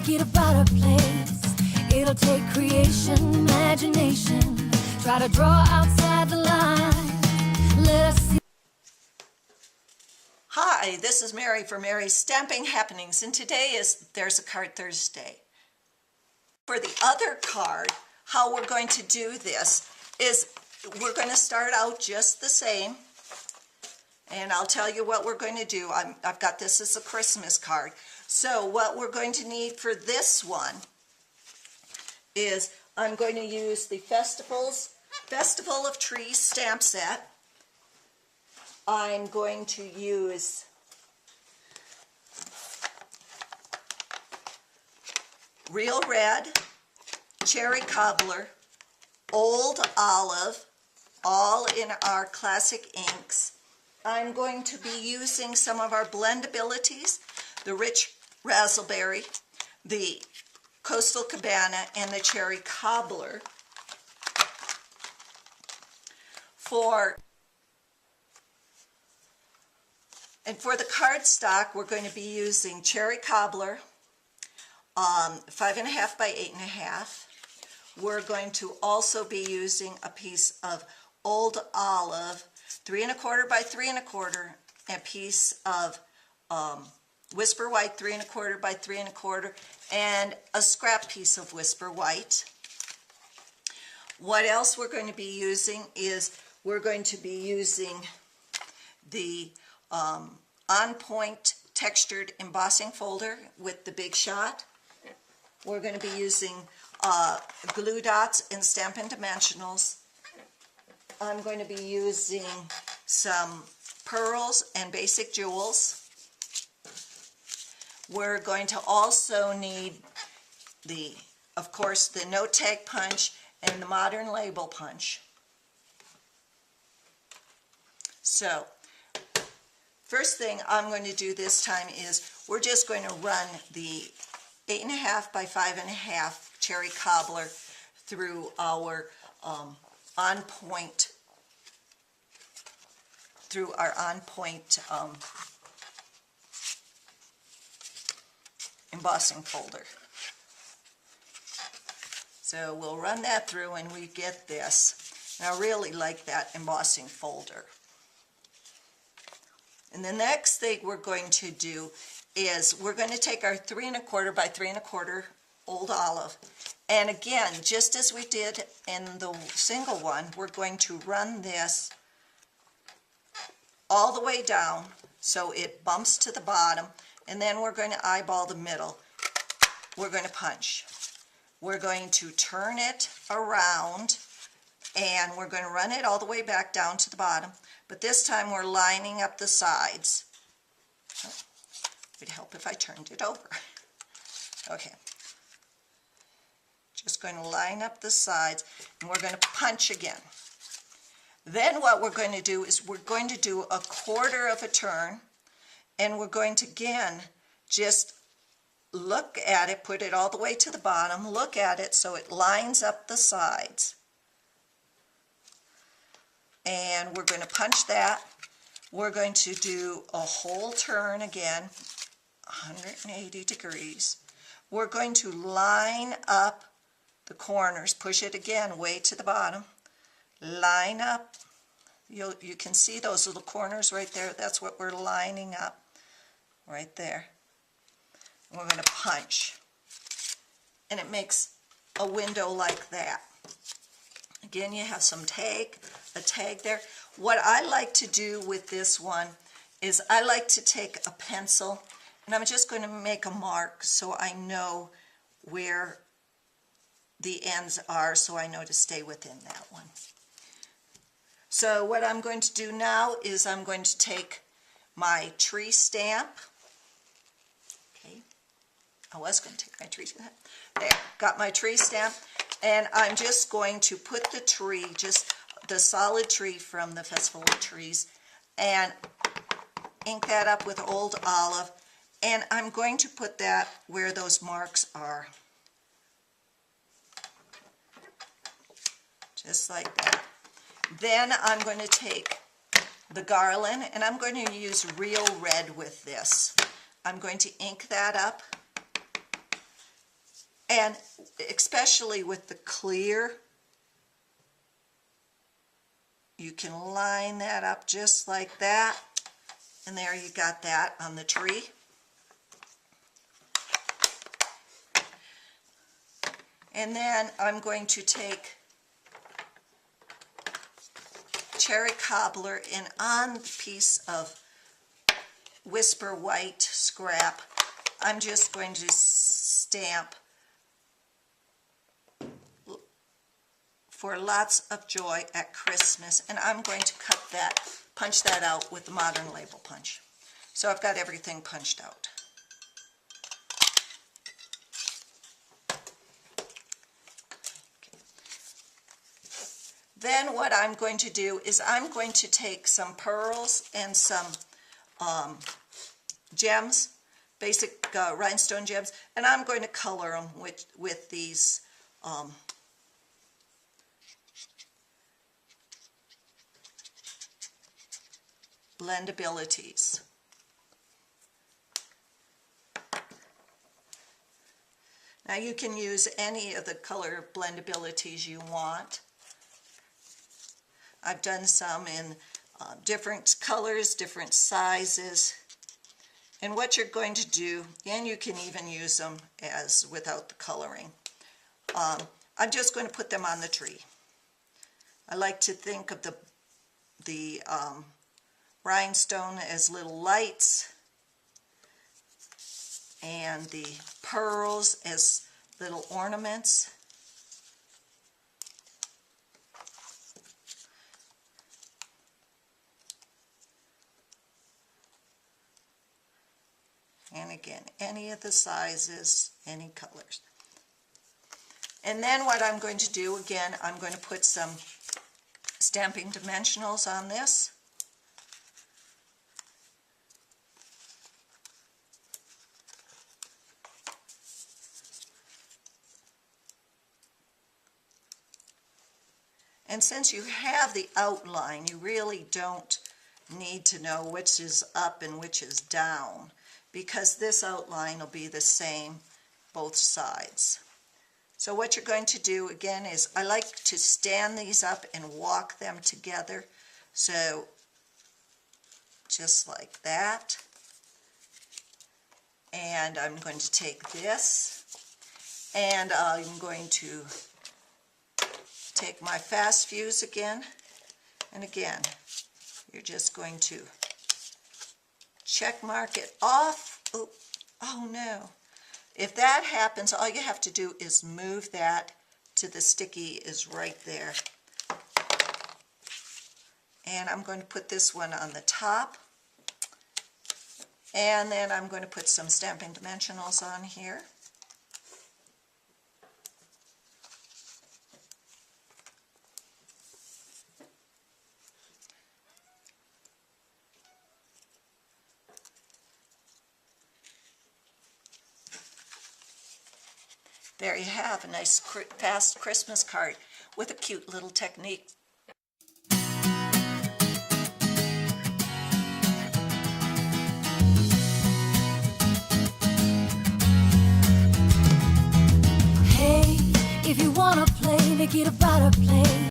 make it a better place. It'll take creation, imagination. Try to draw outside the line. Let us see. Hi, this is Mary for Mary's Stamping Happenings, and today is There's a Card Thursday. For the other card, how we're going to do this is we're going to start out just the same, and I'll tell you what we're going to do. I've got this as a Christmas card. So what we're going to need for this one is I'm going to use the Festival of Trees stamp set. I'm going to use Real Red, Cherry Cobbler, Old Olive, all in our classic inks. I'm going to be using some of our Blendabilities, the Rich Razzleberry, the Costal Cabana, and the Cherry Cobbler. For the cardstock, we're going to be using Cherry Cobbler, 5.5 by 8.5. We're going to also be using a piece of Old Olive, 3.25 by 3.25, and a piece of Whisper White, 3.25 by 3.25, and a scrap piece of Whisper White. What else we're going to be using is we're going to be using the On Point textured embossing folder with the Big Shot. We're going to be using glue dots and Stampin Dimensionals. I'm going to be using some pearls and basic jewels. We're going to also need of course, the note tag punch and the modern label punch. So, first thing I'm going to do this time is we're just going to run the 8.5 by 5.5 Cherry Cobbler through our On Point embossing folder. So we'll run that through and we get this. And I really like that embossing folder. And the next thing we're going to do is we're going to take our 3.25 by 3.25 Old Olive, and again, just as we did in the single one, we're going to run this all the way down so it bumps to the bottom, and then we're going to eyeball the middle. We're going to punch. We're going to turn it around, and we're going to run it all the way back down to the bottom, but this time we're lining up the sides. Oh, it'd help if I turned it over. Okay. Just going to line up the sides, and we're going to punch again. Then what we're going to do is we're going to do a 1/4 of a turn, and we're going to again just look at it, put it all the way to the bottom, look at it so it lines up the sides. And we're going to punch that. We're going to do a whole turn again, 180 degrees. We're going to line up the corners, push it again way to the bottom, line up. You can see those little corners right there. That's what we're lining up right there. And we're going to punch, and it makes a window like that. Again, you have a tag there. What I like to do with this one is I like to take a pencil, and I'm just going to make a mark so I know where the ends are, so I know to stay within that one. So what I'm going to do now is I'm going to take my tree stamp. Okay, I was going to take my tree stamp. There, got my tree stamp, and I'm just going to put the tree, just the solid tree from the Festival of Trees, and ink that up with Old Olive, and I'm going to put that where those marks are. Just like that. Then I'm going to take the Garland, and I'm going to use Real Red with this. I'm going to ink that up And especially with the clear, you can line that up just like that. And there you got that on the tree. And then I'm going to take Cherry Cobbler, and on the piece of Whisper White scrap, I'm just going to stamp for lots of joy at Christmas, and I'm going to cut that, punch that out with the modern label punch. So I've got everything punched out. Then what I'm going to do is I'm going to take some pearls and some gems, basic rhinestone gems, and I'm going to color them with these Blendabilities. Now you can use any of the color Blendabilities you want. I've done some in different colors, different sizes. And what you're going to do, and you can even use them as without the coloring, I'm just going to put them on the tree. I like to think of the rhinestone as little lights, and the pearls as little ornaments. And again, any of the sizes, any colors. And then what I'm going to do, again, I'm going to put some Stampin' Dimensionals on this. And since you have the outline, you really don't need to know which is up and which is down, because this outline will be the same both sides. So what you're going to do again is, I like to stand these up and walk them together. So just like that. And I'm going to take this, and I'm going to take my FastiFuse again, and again, you're just going to check mark it off. Oh no. If that happens, all you have to do is move that to the sticky is right there. And I'm going to put this one on the top. And then I'm going to put some Stampin' Dimensionals on here. There you have a nice fast Christmas card with a cute little technique. Hey, if you wanna play, make it about a play.